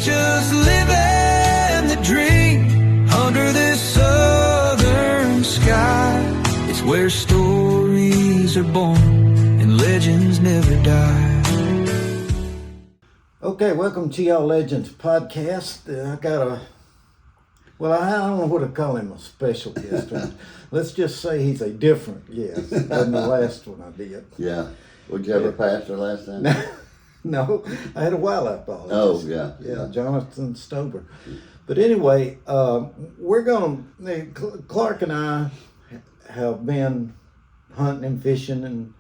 just living the dream under this southern sky. It's where stories are born and legends never die. Okay, welcome to y'all Legends podcast. I got I don't know what to call him, a special guest. Let's just say he's a different guest than the last one I did. Yeah. Would you have a pastor last time? No, I had a wildlife biologist. Oh, yeah. Yeah, Jonathan Stober. But anyway, Clark and I have been hunting and fishing and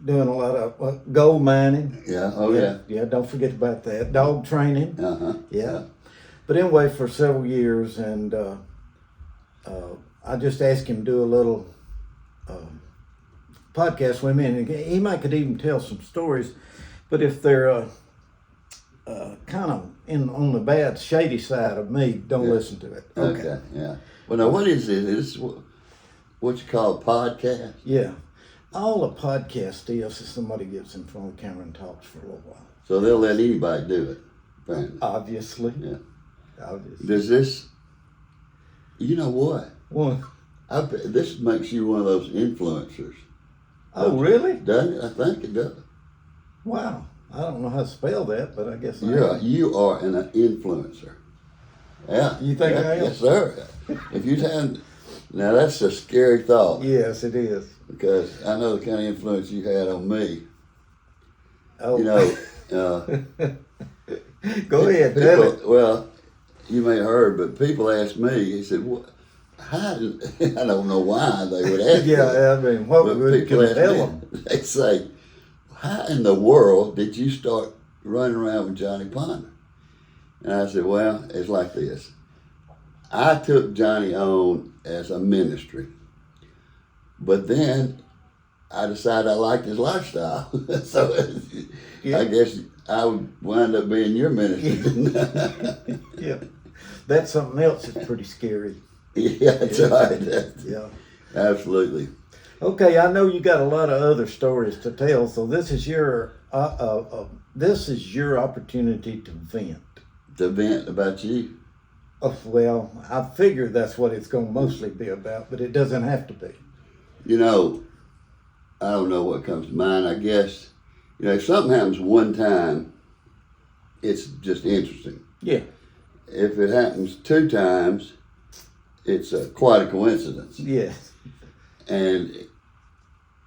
doing a lot of gold mining. Yeah, oh yeah. Yeah, don't forget about that. Dog training. Uh-huh. Yeah. But anyway, for several years, and I just asked him to do a little podcast with me, and he could even tell some stories, but if they're kind of on the bad, shady side of me, don't listen to it. Okay, yeah. Well, now, what is it? Is what you call a podcast? Yeah. All a podcast is somebody gets in front of the camera and talks for a little while. So they'll let anybody do it, apparently. Obviously. Yeah. Obviously. Does this, you know what? Well, this makes you one of those influencers. oh, really? Doesn't it? I think it does. Wow. I don't know how to spell that, but I guess You are an influencer. Yeah. You think I am? Yes, sir. If you hadn't, now that's a scary thought. Yes, it is. Because I know the kind of influence you had on me. Oh. You know, go ahead, tell it. Well, you may have heard, but people ask me, he said, "What? How?" I don't know why they would ask me. Yeah, I mean, what would people you ask tell me, them? they say, "How in the world did you start running around with Johnny Ponder?" And I said, "Well, it's like this. I took Johnny on as a ministry, but then I decided I liked his lifestyle, so I guess I would wind up being your ministry." Yeah, that's something else that's pretty scary. Yeah, that's right. Yeah, Absolutely. Okay, I know you got a lot of other stories to tell, so this is your opportunity to vent. To vent about you. Oh, well, I figure that's what it's going to mostly be about, but it doesn't have to be. You know, I don't know what comes to mind. I guess, if something happens one time, it's just interesting. Yeah. If it happens two times, it's quite a coincidence. Yes. And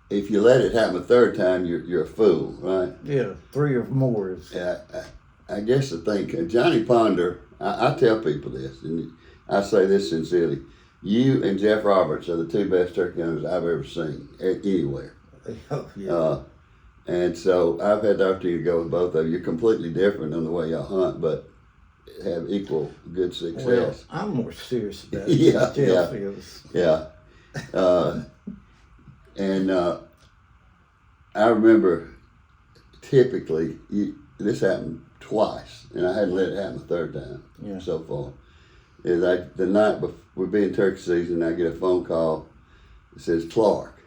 if you let it happen a third time, you're a fool, right? Yeah, 3 or more is. Yeah, I guess the thing, Johnny Ponder, I tell people this, and I say this sincerely. You and Jeff Roberts are the two best turkey hunters I've ever seen anywhere. Oh, yeah. And so I've had the opportunity to go with both of you. You're completely different on the way y'all hunt, but have equal good success. Well, I'm more serious about it. Yeah, Jeff is. Yeah. And I remember typically, this happened twice, and I hadn't let it happen a third time so far. The night before we're being turkey season, I get a phone call that says, "Clark,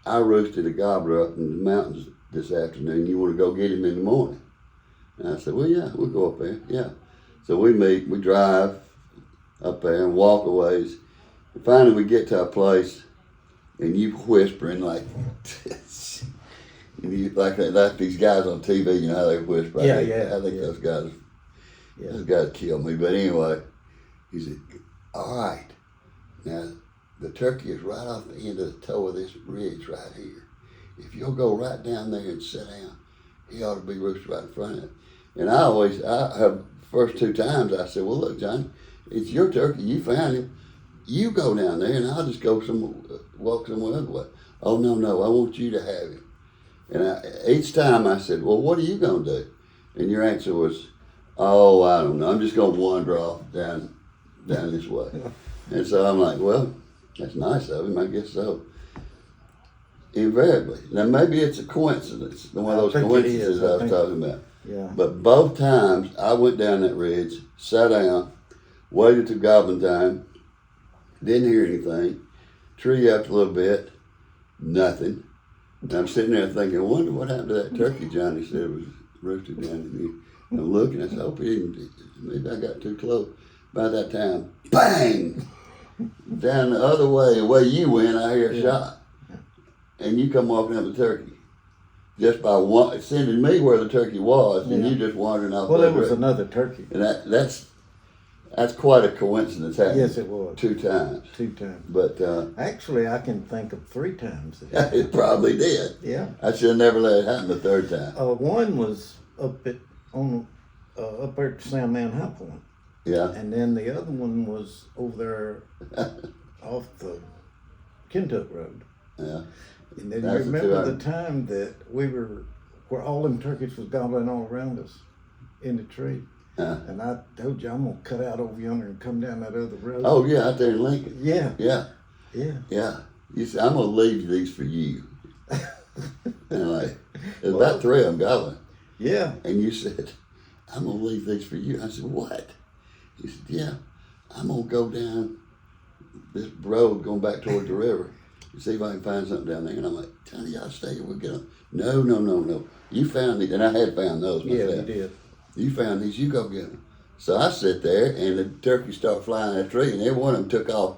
I roosted a gobbler up in the mountains this afternoon. You want to go get him in the morning?" And I said, "Well, yeah, we'll go up there." Yeah. So we meet, we drive up there and walk a ways. And finally we get to a place, and you whispering like like these guys on TV, you know how they whisper. Yeah. I think those guys kill me. But anyway, he said, "All right, now the turkey is right off the end of the toe of this ridge right here. If you'll go right down there and sit down, he ought to be roosted right in front of it." And I have first 2 times I said, "Well, look, Johnny, it's your turkey. You found him. You go down there, and I'll just go walk somewhere other way." "Oh, no, I want you to have him." And each time I said, "Well, what are you going to do?" And your answer was, "Oh, I don't know. I'm just going to wander off down this way." And so I'm like, "Well, that's nice of him. I guess so." Invariably. Now, maybe it's a coincidence. One of those coincidences I was talking about. Yeah. But both times I went down that ridge, sat down, waited till gobbling time, didn't hear anything, tree up a little bit, nothing. And I'm sitting there thinking, I wonder what happened to that turkey Johnny said rooster down in here. And I'm looking, I said, I hope he didn't, maybe I got too close. By that time, bang! Down the other way, the way you went, I hear a shot. And you come walking up the turkey. Just by sending me where the turkey was, and you just wandering off. Well, there was another turkey. And that's quite a coincidence happening. Yes, it was. 2 times. 2 times. But actually, I can think of 3 times. It probably did. Yeah. I should have never let it happen the 3rd time. One was up there at Sound Man High Point. Yeah. And then the other one was over there off the Kentuck Road. Yeah. And then you remember the time that where all them turkeys was gobbling all around us in the tree. And I told you I'm gonna cut out over yonder and come down that other road. Oh yeah, out there in Lincoln. Yeah. Yeah. Yeah. Yeah. You said, I'm gonna leave these for you. And like, there's about 3 of them gobbling. Yeah. And you said, I'm gonna leave these for you. I said, what? He said, yeah, I'm gonna go down this road going back toward the river and see if I can find something down there. And I'm like, Johnny, y'all stay here. We'll get them. No. You found these, and I had found those myself. Yeah, you did. You found these, you go get them. So I sit there, and the turkeys start flying that tree, and every one of them took off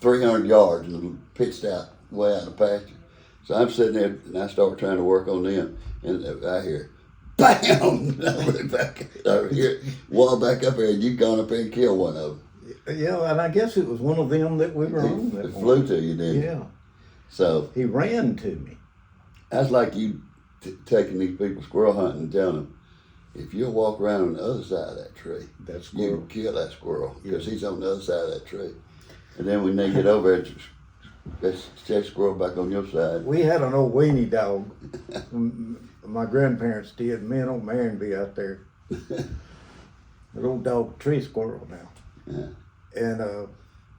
300 yards and pitched out way out of the pasture. So I'm sitting there, and I start trying to work on them, and I hear, bam! Back over here, wall back up here, and you gone up there and killed one of them. Yeah, and I guess it was one of them that we were on. It flew to you, didn't it? Yeah. So he ran to me. That's like you taking these people squirrel hunting and telling them, if you'll walk around on the other side of that tree, you can kill that squirrel because he's on the other side of that tree. And then when they get over it, let's check squirrel back on your side. We had an old weenie dog. My grandparents did. Me and old Marion be out there. That old dog, tree squirrel now. Yeah. And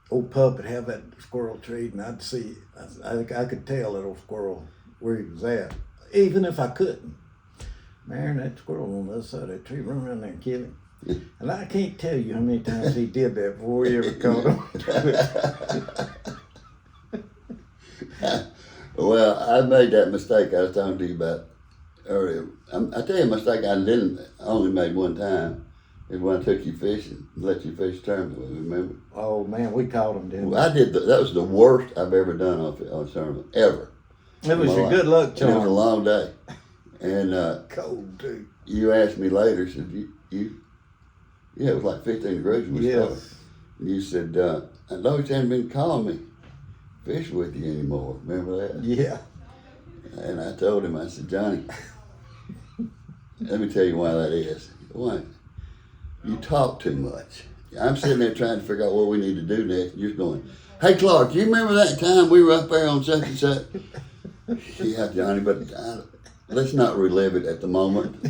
old pup would have that squirrel tree, and I'd see, I could tell that old squirrel where he was at, even if I couldn't. Man, that squirrel on the other side of that tree, run around there and kill him. And I can't tell you how many times he did that before we ever caught him. Well, I made that mistake I was talking to you about earlier. I tell you a mistake I only made one time. Is when I took you fishing, let you fish tournament, remember? Oh man, we caught him, didn't we? I did. That was the worst I've ever done on tournament, ever. It was your good luck charm. It was a long day. And cold too. You asked me later, said yeah, it was like 15 degrees when we started. And you said, I know you haven't been calling me fish with you anymore. Remember that? Yeah. And I told him, I said, Johnny, let me tell you why that is. Why? You talk too much. I'm sitting there trying to figure out what we need to do next. And you're going, hey Clark, you remember that time we were up there on such and such? Yeah, Johnny, but let's not relive it at the moment.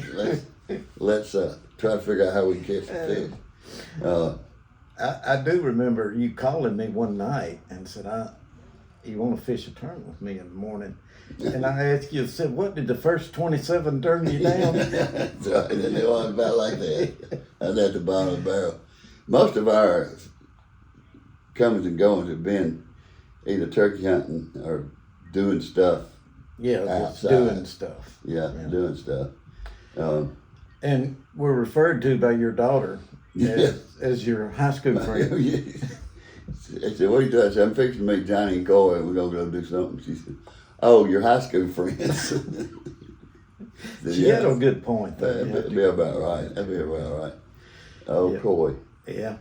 Let's try to figure out how we can catch the fish. I do remember you calling me one night and said, you want to fish a tournament with me in the morning? And I asked you, said, what, did the first 27 turn you down? That's right, and it was about like that. I was at the bottom of the barrel. Most of our comings and goings have been either turkey hunting or doing stuff. Yeah, outside. just doing stuff. Yeah, doing stuff. And we're referred to by your daughter as your high school friend. I said, what are you doing? I said, I'm fixing to meet Johnny and Coy and we're going to go do something. She said, oh, your high school friends. She had a good point. That'd be about right. That'd be about right. Oh, Coy. Yeah.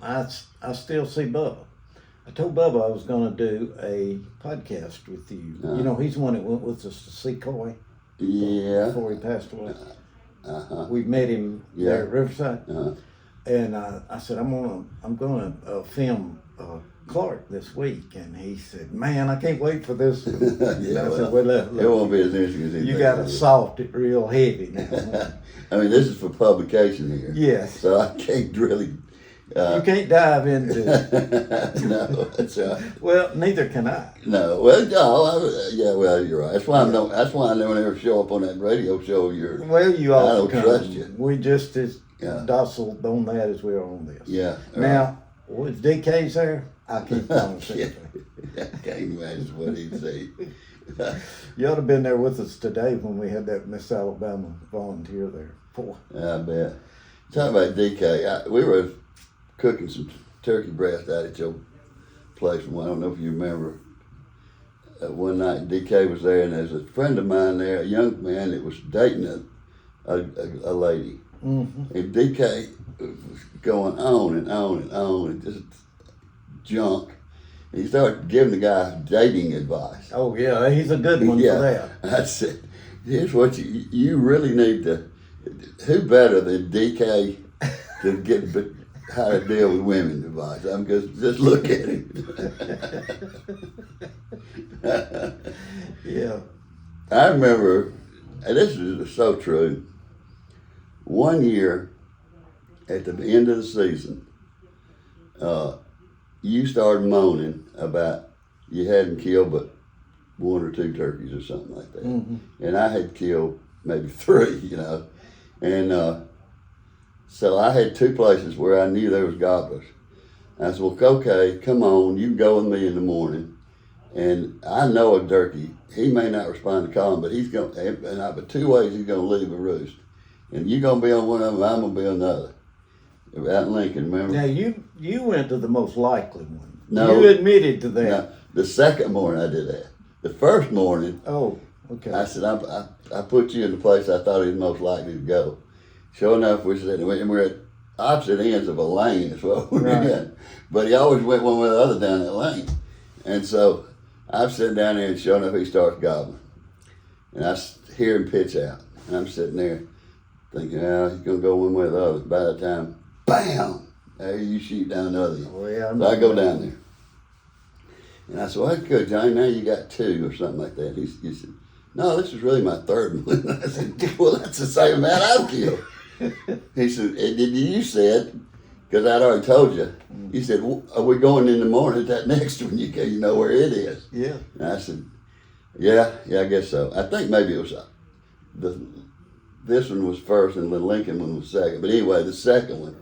I still see Bubba. I told Bubba I was going to do a podcast with you. You know, he's the one that went with us to see Coy. Yeah. Before he passed away. We met him there at Riverside. And I said, I'm gonna film Clark this week, and he said, "Man, I can't wait for this one." And I said, "Well, it won't be as interesting as you got to soft it real heavy now." I mean, this is for publication here. Yes. So I can't really. You can't dive into it. No, that's right. Well, neither can I. No, well, no, well, you're right. That's why That's why I don't ever show up on that radio show. Well, you all I don't trust you. We just as docile on that as we are on this. Yeah. Right. Now, with DK's there, I can't promise anything. I can't imagine what he'd say. You ought to have been there with us today when we had that Miss Alabama volunteer there. Boy. I bet. Talking about DK, we were cooking some turkey breast out at your place. I don't know if you remember. One night DK was there, and there's a friend of mine there, a young man that was dating a lady. Mm-hmm. And DK was going on and on and on, and just junk. And he started giving the guy dating advice. Oh, yeah, he's a good one for that. I said, here's what you really need to, who better than DK to get how to deal with women advice? I'm just look at him. Yeah. I remember, and this is so true, one year at the end of the season, you started moaning about you hadn't killed but 1 or 2 turkeys or something like that. Mm-hmm. And I had killed maybe 3, you know. And so I had 2 places where I knew there was gobblers. I said, well, okay, come on, you can go with me in the morning. And I know a turkey, he may not respond to calling, but he's going to, but 2 ways he's going to leave a roost. And you're going to be on one of them, I'm going to be on the other. Out in Lincoln, remember? Now, you went to the most likely one. No. You admitted to that. No, the second morning I did that. The first morning, Oh, okay. I said, I put you in the place I thought he was most likely to go. Sure enough, we're at opposite ends of a lane is what we were in. But he always went one way or the other down that lane. And so I'm sitting down there, and sure enough, he starts gobbling. And I hear him pitch out. And I'm sitting there thinking, he's going to go one way or the other. By the time, bam, there you shoot down the other end. Oh, yeah, So I go down there. And I said, well, that's good, Johnny. Now you got 2 or something like that. He said, no, this is really my 3rd one. I said, well, that's the same amount I've killed. He said, and you said, because I'd already told you, he said, well, are we going in the morning at that next one? You know where it is. Yeah. And I said, yeah, I guess so. I think maybe it was this one was first and the Lincoln one was second. But anyway, the second one,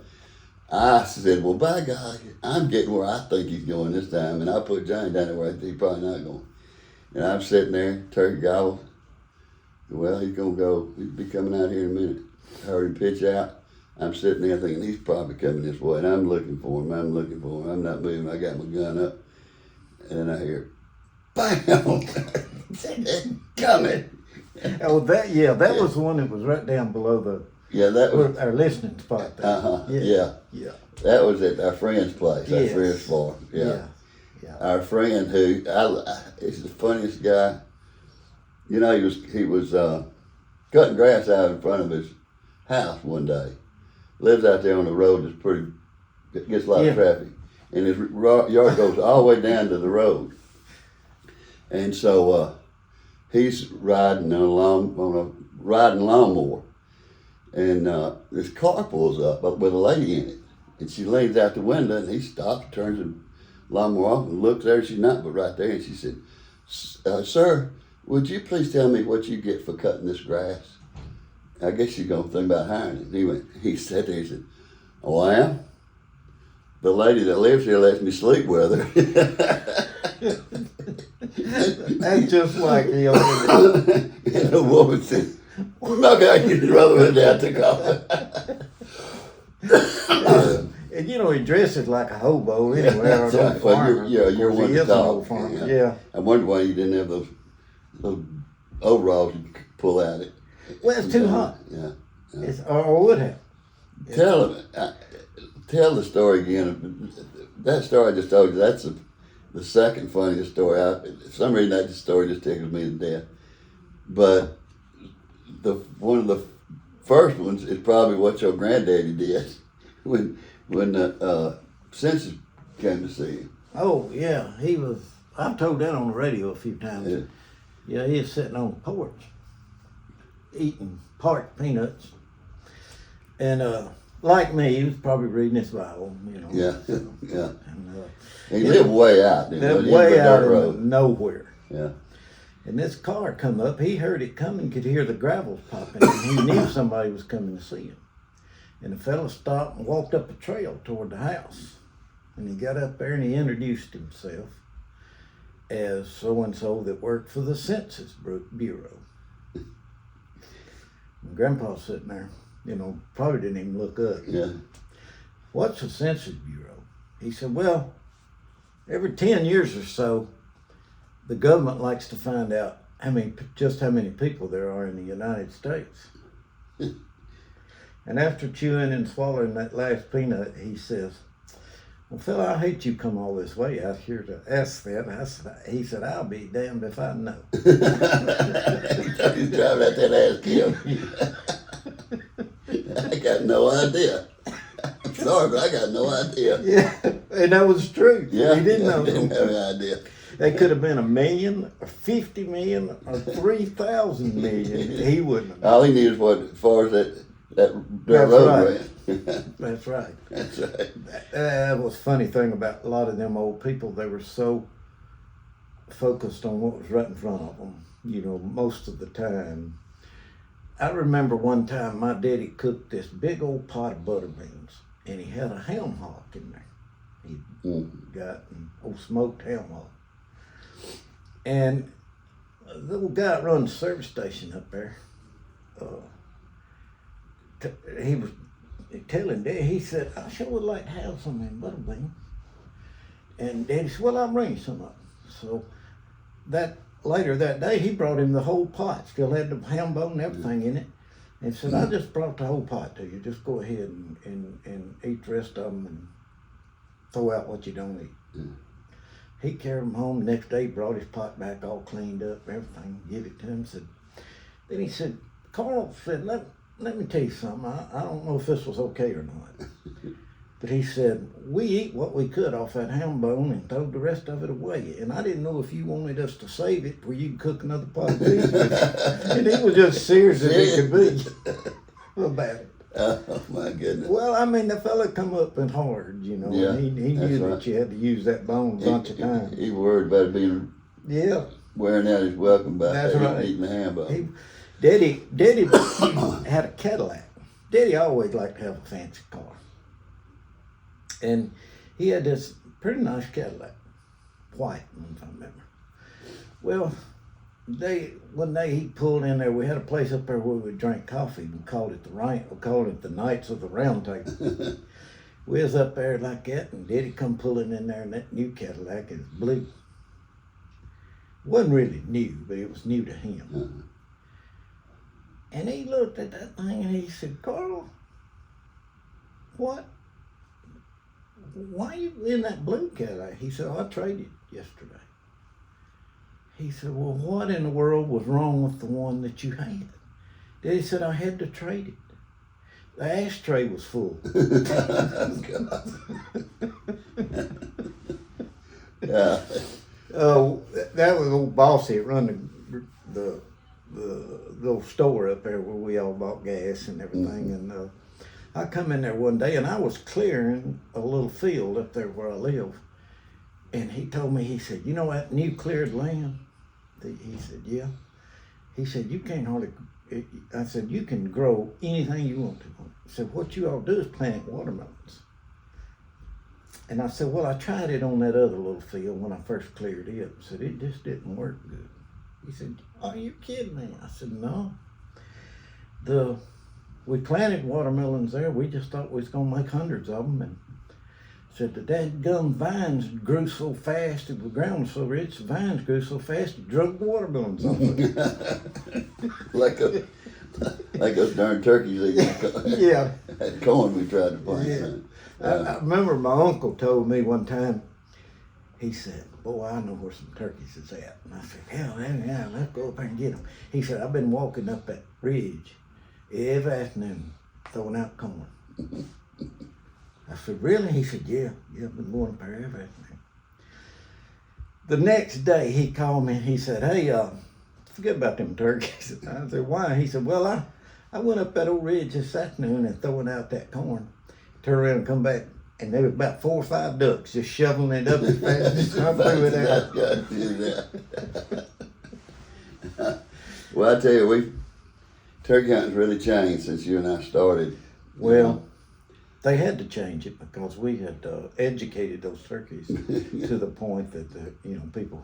I said, well, by God, I'm getting where I think he's going this time. And I put Johnny down there where I think he's probably not going. And I'm sitting there, turkey gobble. Well, he's going to go. He'll be coming out here in a minute. I heard him pitch out. I'm sitting there thinking, he's probably coming this way. And I'm looking for him. I'm not moving. I got my gun up. And I hear, bam! Coming. Oh, that was the one that was right down below that was our listening spot there. Yeah. That was at our friend's place, our friend's farm. Yeah. Our friend who he's the funniest guy. You know, he was cutting grass out in front of his house one day. Lives out there on the road that's gets a lot of traffic. And his yard goes all the way down to the road. And so he's riding on a lawnmower. And this car pulls up with a lady in it. And she leans out the window, and he stops, turns the lawnmower off, and looks there. She's not but right there. And she said, sir, would you please tell me what you get for cutting this grass? I guess she's going to think about hiring him. He sat there, he said, oh, I am? The lady that lives here lets me sleep with her. That's just like the old. And the woman said, okay, you'd rather than that to go. And you know, he dresses like a hobo anyway. Right. Well, you're one to talk. Yeah. I wonder why you didn't have those overalls you could pull out it. Well, it's too hot. Yeah. Or would have. Tell the story again. That story I just told you, that's the second funniest story. For some reason, that story just tickles me to death. But one of the first ones is probably what your granddaddy did when the census came to see him. Oh, yeah. I've told that on the radio a few times. Yeah, he was sitting on the porch eating parched peanuts. And like me, he was probably reading his Bible, you know. Yeah. And, he lived way out. Lived way out in nowhere. Yeah. And this car come up. He heard it coming, could hear the gravel popping, and he knew somebody was coming to see him. And the fellow stopped and walked up a trail toward the house. And he got up there and he introduced himself. as so-and-so that worked for the Census Bureau. And Grandpa's sitting there, probably didn't even look up. Yeah. What's the Census Bureau? He said, well, every 10 years or so, the government likes to find out just how many people there are in the United States. And after chewing and swallowing that last peanut, he says, well, fella, I hate you come all this way out here to ask that. He said, I'll be damned if I know. He's driving at that ass Kim. I got no idea. I'm sorry, but I got no idea. Yeah, and that was true. Yeah, he didn't know. I didn't have any idea. They could have been 1 million, or 50 million, or 3,000 million. He wouldn't have. All he needed was as far as that That's road right. ran. That's right. That's right. That was a funny thing about a lot of them old people. They were so focused on what was right in front of them, most of the time. I remember one time my daddy cooked this big old pot of butter beans, and he had a ham hock in there. He got an old smoked ham hock. And the little guy that runs the service station up there, he was telling Daddy, he said, I sure would like to have some of them butter beans. And Daddy said, well, I'll bring you some of them. So later that day, he brought him the whole pot, still had the ham bone and everything in it. And said, I just brought the whole pot to you. Just go ahead and eat the rest of them and throw out what you don't eat. He carried them home. The next day, he brought his pot back all cleaned up, everything, give it to him. Then he said, Carl said, let me tell you something. I don't know if this was okay or not. But he said, we eat what we could off that ham bone and throw the rest of it away. And I didn't know if you wanted us to save it where you could cook another pot of beans with it. And he was just serious as he could be about it. Oh, my goodness. Well, the fella come up and hard, Yeah, and he knew right. that you had to use that bone a bunch of times. He worried about it being wearing out his welcome by That's right. eating the ham bone. Daddy had a Cadillac. Daddy always liked to have a fancy car. And he had this pretty nice Cadillac, white, if I remember. Well, one day he pulled in there. We had a place up there where we drank coffee. We called it the Knights of the Round Table. We was up there like that, and Daddy come pulling in there in that new Cadillac. It was blue. Wasn't really new, but it was new to him. And he looked at that thing and he said, Carl, what? Why are you in that blue Cadillac? He said, I traded yesterday. He said, well, what in the world was wrong with the one that you had? Daddy said, I had to trade it. The ashtray was full. Yeah. Oh, that was old Bossy that run the little store up there where we all bought gas and everything. And I come in there one day and I was clearing a little field up there where I live. And he told me, he said, you know that new cleared land? He said, yeah. He said, you can't hardly, I said, you can grow anything you want to. He said, what you all do is plant watermelons. And I said, well, I tried it on that other little field when I first cleared it. I said, it just didn't work good. He said, are you kidding me? I said, no. We planted watermelons there. We just thought we was going to make hundreds of them. And said the dadgum vines grew so fast, the ground was so rich, the vines grew so fast, it drug the watermelons off of it. like those darn turkeys Yeah. that corn we tried to plant. Yeah. I remember my uncle told me one time, he said, boy, I know where some turkeys is at. And I said, yeah, let's go up there and get them. He said, I've been walking up that ridge every afternoon throwing out corn. I said, really? He said, yeah, I've been going up there every afternoon. The next day he called me and he said, hey, forget about them turkeys. I said, why? He said, well, I went up that old ridge this afternoon and throwing out that corn. Turned around and come back, and there was about 4 or 5 ducks just shoveling it up as fast as I threw it out. Well, I tell you, turkey hunting's really changed since you and I started. Well, they had to change it because we had educated those turkeys to the point that people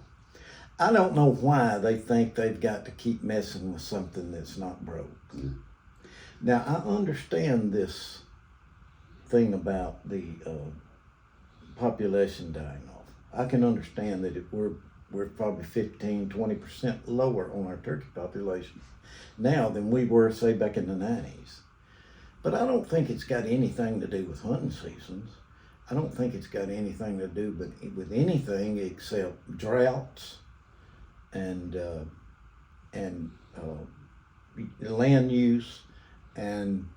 I don't know why they think they've got to keep messing with something that's not broke. Yeah. Now, I understand this thing about the population dying off. I can understand that we're probably 15-20% lower on our turkey population now than we were, say, back in the 90s. But I don't think it's got anything to do with hunting seasons. I don't think it's got anything to do with anything except droughts and land use and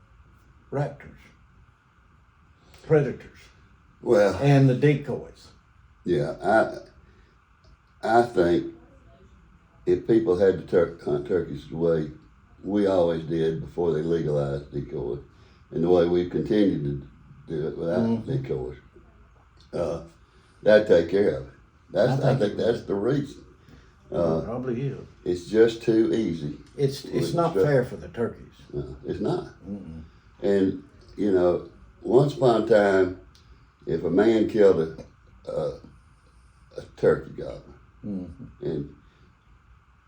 raptors, predators, Well, and the decoys. yeah, I think if people had to hunt turkeys the way we always did before they legalized decoys, and the way we've continued to do it without decoys, that'd take care of it. I think that's the reason. Probably is. It's just too easy. It's not fair for the turkeys. No, it's not. And you know, once upon a time, if a man killed a turkey gobbler, and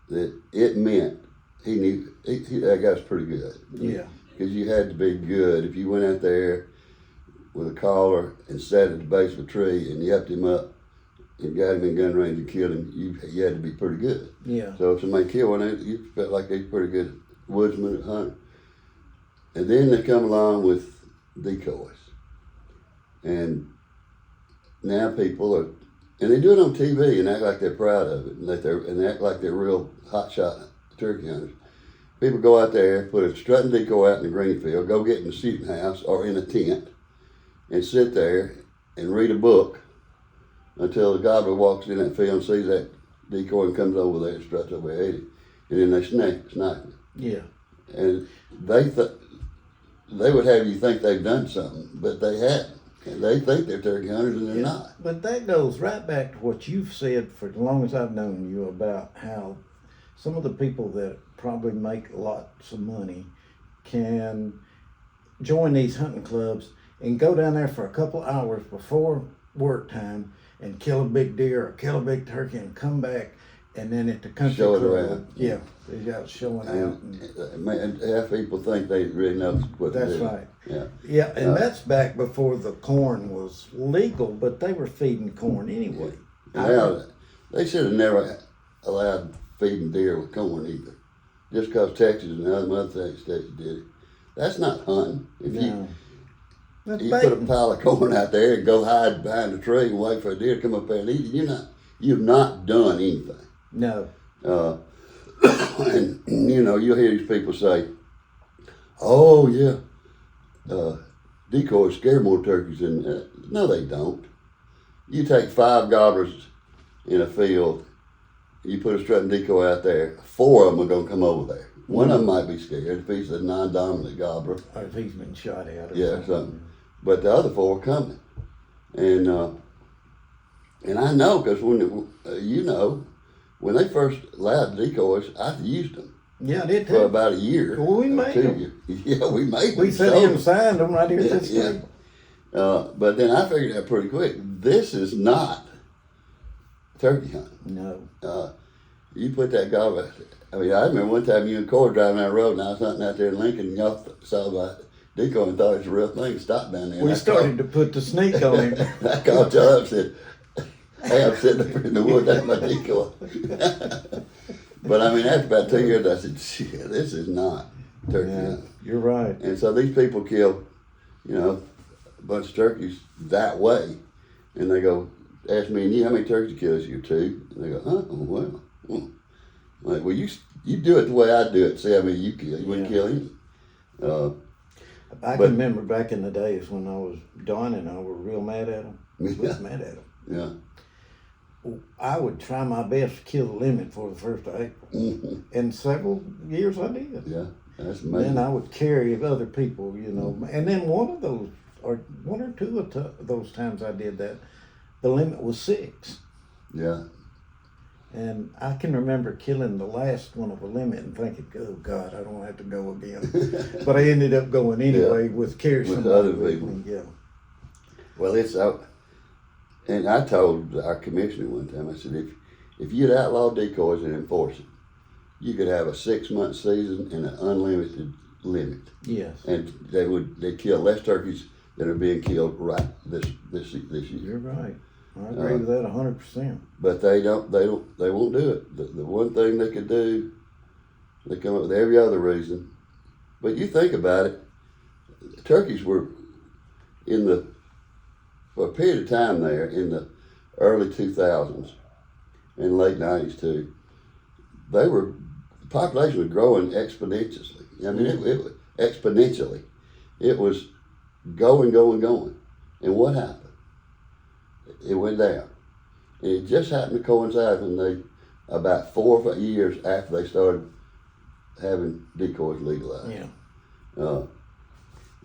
that it meant he knew that guy's pretty good. Yeah. Because you had to be good. If you went out there with a collar and sat at the base of a tree and you helped him up and got him in gun range and killed him, you had to be pretty good. Yeah. So if somebody killed one, you felt like they was pretty good woodsman and hunter. And then they come along with decoys. And now people are, and they do it on TV and act like they're proud of it, and act like they're real hotshot turkey hunters. People go out there, put a strutting decoy out in the green field, go get in the shooting house or in a tent, and sit there and read a book until the gobbler walks in that field and sees that decoy and comes over there and struts over at him. And then they snipe it. Yeah. And they would have you think they've done something, but they haven't. And they think they're turkey hunters and they're not. But that goes right back to what you've said for as long as I've known you about how some of the people that probably make lots of money can join these hunting clubs and go down there for a couple hours before work time and kill a big deer or kill a big turkey and come back, and then at the country Show it club, around. yeah, they got showing out. And half people think they really know what to do. That's right. Yeah. Yeah, and that's back before the corn was legal, but they were feeding corn anyway. Now, they should have never allowed feeding deer with corn either. Just because Texas and other states did it. That's not hunting. If you put a pile of corn out there and go hide behind a tree and wait for a deer to come up there and eat it, you've not done anything. No. And you know, you'll hear these people say, "Oh yeah, decoys scare more turkeys than that." No, they don't. You take 5 gobblers in a field, you put a strutting decoy out there, 4 of them are gonna come over there. One of them might be scared if he's a non-dominant gobbler. Or if he's been shot at. Yeah, something. But the other 4 are coming, and I know because when they first allowed decoys, I used them. Yeah, I did too. For about a year. Well, we made them. Yeah, we made them. We sat here and signed them right here at this table. But then I figured out pretty quick, this is not turkey hunting. No. You put that gobbler. I mean, I remember one time you and Corey driving down the road, and I was hunting out there in Lincoln, and y'all saw my decoy and thought it was a real thing. Stopped down there. We started to put the sneak on him. I called y'all up and said, "Hey, I'm sitting up in the woods, that's my decoy." But I mean, after about 2 years, I said, "Shit, this is not turkey hunting." You're right. And so these people kill, a bunch of turkeys that way, and they go, ask me and you, "How many turkeys you kill this year?" 2. And they go, "Huh? Oh, well." Like, well, you do it the way I do it. See how many you kill. You wouldn't kill any. I can remember back in the days when I was Don and I were real mad at him. We was mad at him. Yeah. I would try my best to kill the limit for the 1st of April. And several years I did. Yeah, that's amazing. Then I would carry other people, and then one of those, or 1 or 2 of those times I did that, the limit was 6. Yeah. And I can remember killing the last one of a limit and thinking, "Oh God, I don't have to go again." But I ended up going anyway with other people. Me. Yeah. Well, it's out. And I told our commissioner one time, I said, if you'd outlaw decoys and enforce it, you could have a 6-month season and an unlimited limit. Yes. And they'd kill less turkeys than are being killed right this year. You're right. I agree with that 100%. But they won't do it. The one thing they could do, they come up with every other reason. But you think about it, turkeys were for a period of time there in the early 2000s and late 90s too, the population was growing exponentially. I mean, it exponentially. It was going. And what happened? It went down. And it just happened to coincide when about 4 or 5 years after they started having decoys legalized. Yeah.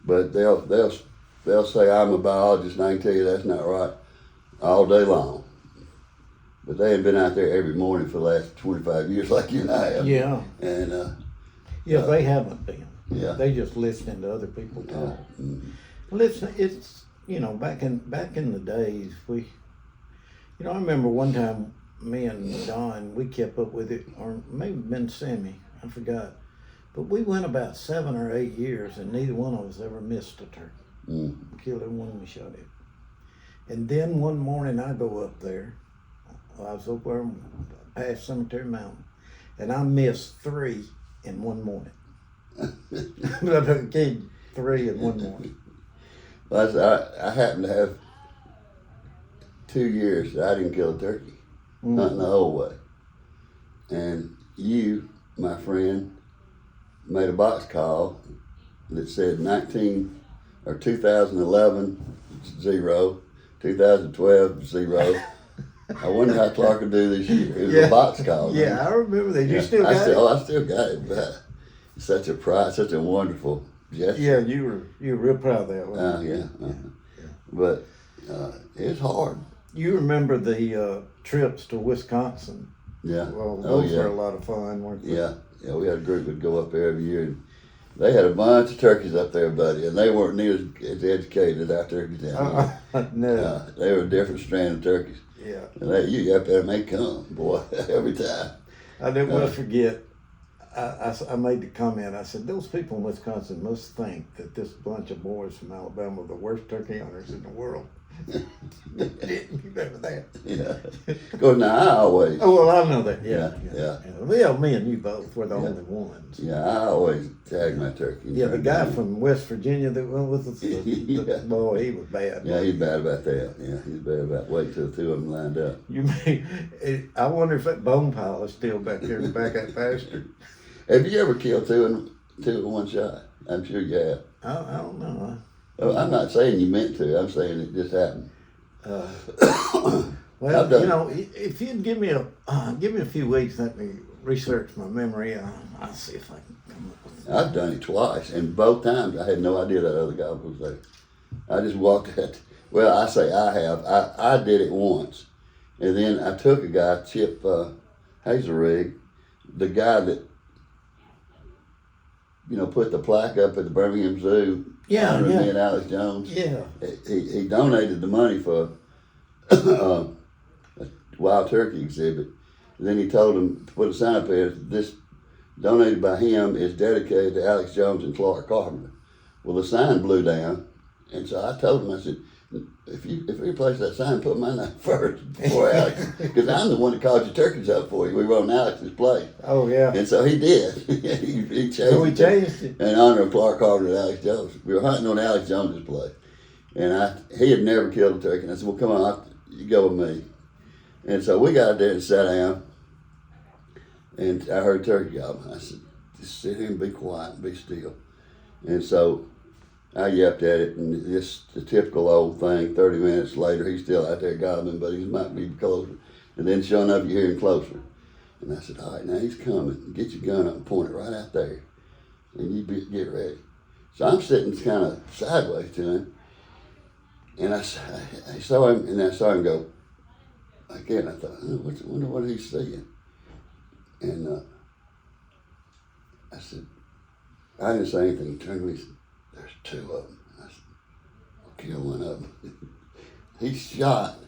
But they'll say I'm a biologist, and I can tell you that's not right all day long. But they ain't been out there every morning for the last 25 years like you and I have. Yeah. And they haven't been. Yeah. They just listening to other people talk. Yeah. Mm-hmm. Well, it's back in the days I remember one time me and Don, we kept up with it, or maybe been Sammy, I forgot. But we went about 7 or 8 years, and neither one of us ever missed a turkey. Mm-hmm. Killed everyone we shot at. And then one morning I go up there. I was up there past Cemetery Mountain, and I missed 3 in one morning. But I killed 3 in one morning. Well, I happened to have 2 years that I didn't kill a turkey, not in the whole way. And you, my friend, made a box call that said 2011 0, 2012 0. I wonder how Clark would do this year. It was a box call. Yeah, man. I remember that. You still got it? I still got it. But it's such a pride, such a wonderful gesture. Yeah, you were real proud of that one. Yeah. But it's hard. You remember the trips to Wisconsin? Yeah. Well, those were a lot of fun, weren't they? Yeah. We had a group that would go up there every year. And they had a bunch of turkeys up there, buddy, and they weren't near as educated as our turkeys down there. No. They were a different strand of turkeys. Yeah. And you get up there and they come, boy, every time. I never forget. I made the comment. I said, those people in Wisconsin must think that this bunch of boys from Alabama are the worst turkey hunters in the world. You remember that? Yeah. Of course, now I always. Oh, well, I know that. Yeah. Yeah. Me and you both were the only ones. Yeah, I always tag my turkey. Yeah, the guy from West Virginia that went with us, Yeah. boy, he was bad. Yeah, he's bad about that. Yeah, he's bad about waiting till the 2 of them lined up. I wonder if that bone pile is still back there in the back of that pasture. Have you ever killed two in one shot? I'm sure you have. I don't know. I'm not saying you meant to. I'm saying it just happened. Well, if you'd give me a few weeks, let me research my memory. I'll see if I can come up with it. I've done it twice, and both times I had no idea that other guy was there. I just walked at. Well, I say I have. I did it once, and then I took a guy, Chip Hazelrig, the guy that put the plaque up at the Birmingham Zoo. Yeah. Me and Alex Jones. Yeah. He donated the money for a wild turkey exhibit. And then he told him to put a sign up there. This donated by him is dedicated to Alex Jones and Clark Carpenter. Well, the sign blew down, and so I told him, I said, if you replace that sign, put my name first before Alex, because I'm the one that called your turkeys up for you. We were on Alex's place. Oh yeah. And so he did. he changed. So we changed it in honor of Clark Carpenter and Alex Jones. We were hunting on Alex Jones's place, and he had never killed a turkey. And I said, "Well, come on, you go with me." And so we got out there and sat down, and I heard turkey gobbling. I said, "Just sit here and be quiet and be still." And so I yapped at it, and just the typical old thing. 30 minutes later, he's still out there gobbling, but he might be closer. And then, sure enough, you hear him closer. And I said, "All right, now he's coming. Get your gun up and point it right out there, and you get ready." So I'm sitting kind of sideways to him, and I saw him, and I saw him go again. I thought, I wonder what he's seeing. And I said, I didn't say anything. He turned to me and said, "There's 2 of them." I said, "I'll kill one of them." He shot,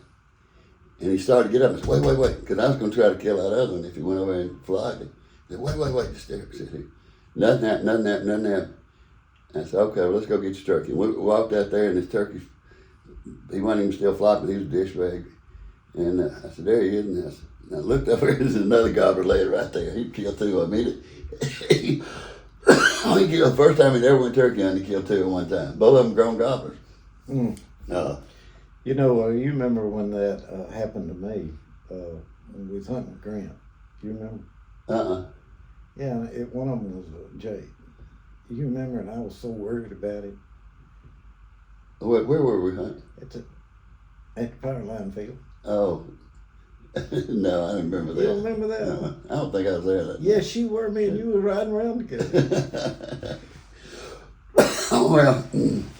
And he started to get up and said, wait, because I was going to try to kill that other one if he went over and flogged him. He said, wait, just there. He said, nothing happened. I said, okay, well, let's go get your turkey. We walked out there, and this turkey, he wasn't even still flopping, he was a dish rag. And I said, there he is. And I looked over, there's another gobbler laying right there. He killed two of them. He killed the first time he ever went turkey hunting, he killed two at one time. Both of them grown gobblers. Mm. You know, you remember when that happened to me when we was hunting with Grant? Do you remember? Yeah, one of them was Jake. You remember, and I was so worried about it. Where were we hunting? At the power line field. Oh. No, I don't remember that. You don't remember that? No, I don't think I was there that night. Yes, you were. Me and you were riding around together. Well,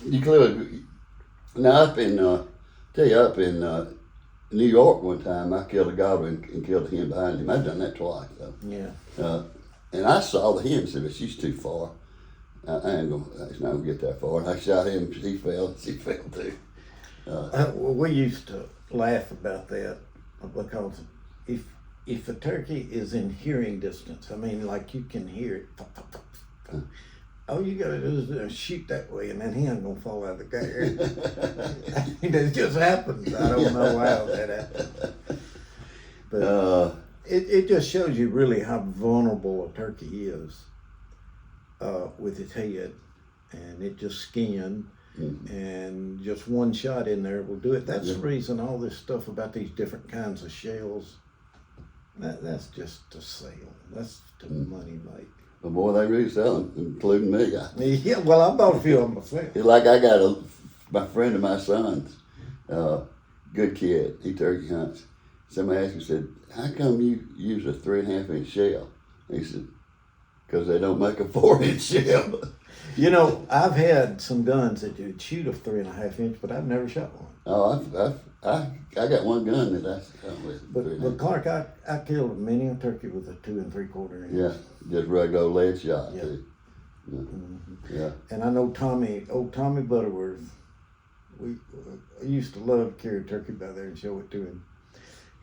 you clearly... Now, up in New York one time, I killed a gobbler and killed a hen behind him. I've done that twice, though. Yeah. And I saw the hen, said, but she's too far. It's not going to get that far. And I shot him, he fell, she fell too. Well, we used to laugh about that because if a turkey is in hearing distance, I mean, like you can hear it, pop, pop, pop, pop. All you gotta do is shoot that way, and that hen gonna fall out of the car. I mean, it just happens. I don't know how that happened, but it just shows you really how vulnerable a turkey is with its head, and it just skinned. Mm-hmm. And just one shot in there will do it. That's the reason all this stuff about these different kinds of shells, that's just to sell. That's to money make. But boy, they really sell them, including me. Yeah, well, I bought a few of them myself. Like I got my friend of my son's, good kid, he turkey hunts. Somebody asked me, said, how come you use a 3.5-inch shell? He said, because they don't make a 4-inch shell. You know, I've had some guns that you'd shoot a 3.5-inch, but I've never shot one. Oh, I got one gun that I shot with. But Clark, I killed many a turkey with a 2 3/4 inch. Yeah, just regular old lead shot yeah. too. Yeah. Mm-hmm. Yeah. And I know old Tommy Butterworth. I used to love to carry a turkey by there and show it to him.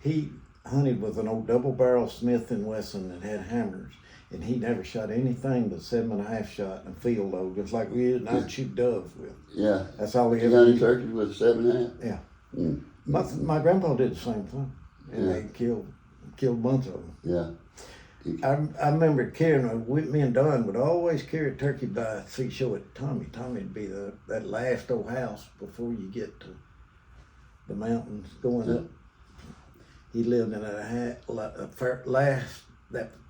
He hunted with an old double-barrel Smith & Wesson that had hammers. And he never shot anything but 7.5 shot in a field load, just like we did, and I'd shoot doves with. Yeah. That's all he ever did. You got any turkeys with a 7.5? Yeah. Mm. My grandpa did the same thing, and they killed a bunch of them. Yeah. I remember carrying me and Don would always carry a turkey by show it to Tommy. Tommy'd be that last old house before you get to the mountains going up. He lived in that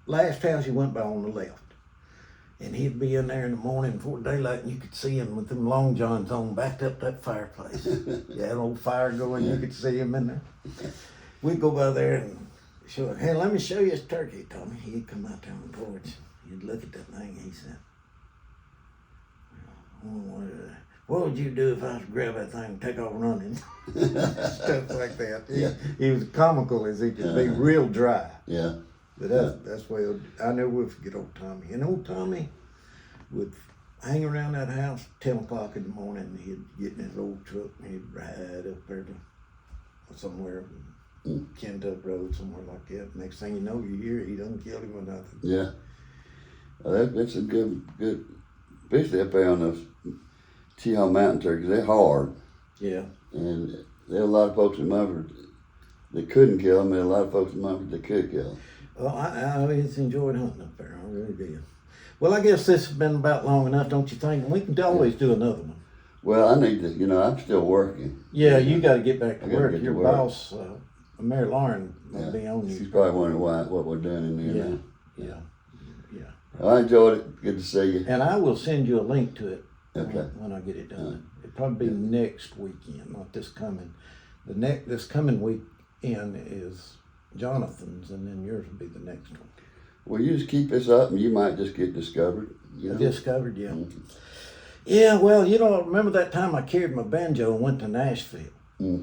last house you went by on the left. And he'd be in there in the morning before daylight, and you could see him with them long johns on, backed up that fireplace. Yeah, an old fire going, you could see him in there. We'd go by there and show him, hey, let me show you his turkey, Tommy. He'd come out there on the porch. He'd look at that thing, he said, what would you do if I was to grab that thing and take off running? Stuff like that. He was comical as he could be, real dry. Yeah. But that's why I never will forget old Tommy. And old Tommy would hang around that house 10 o'clock in the morning, and he'd get in his old truck and he'd ride up there to somewhere, Kentucky Road, somewhere like that. Next thing you know, you hear he done killed him or nothing. Yeah. That's a good, especially up there on those Cheehaw Mountain turkeys. They're hard. Yeah. And there are a lot of folks in Mumford that couldn't kill them, and a lot of folks in Mumford that could kill them. Well, I always enjoyed hunting up there. I really did. Well, I guess this has been about long enough, don't you think? We can always do another one. Well, I need to, I'm still working. Yeah, you got to get back to work. Your work. boss, Mary Lauren, will be on you. She's probably wondering what we're doing in there now. Yeah. I enjoyed it. Good to see you. And I will send you a link to it when I get it done. It'll probably be next weekend, not this coming. This coming weekend is Jonathan's, and then yours will be the next one. Well, you just keep this up, and you might just get discovered. Discovered, yeah. Mm-hmm. Yeah, well, remember that time I carried my banjo and went to Nashville,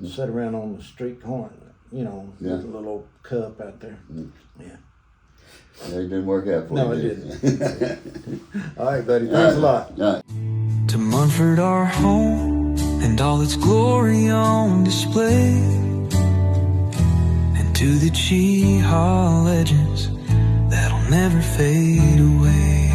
sat around on the street corner, with a little old cup out there. Mm. Yeah. Yeah, it didn't work out for you. No, it didn't. All right, buddy. Thanks a lot. All right. To Munford our home and all its glory on display. to the Cheehaw legends that'll never fade away.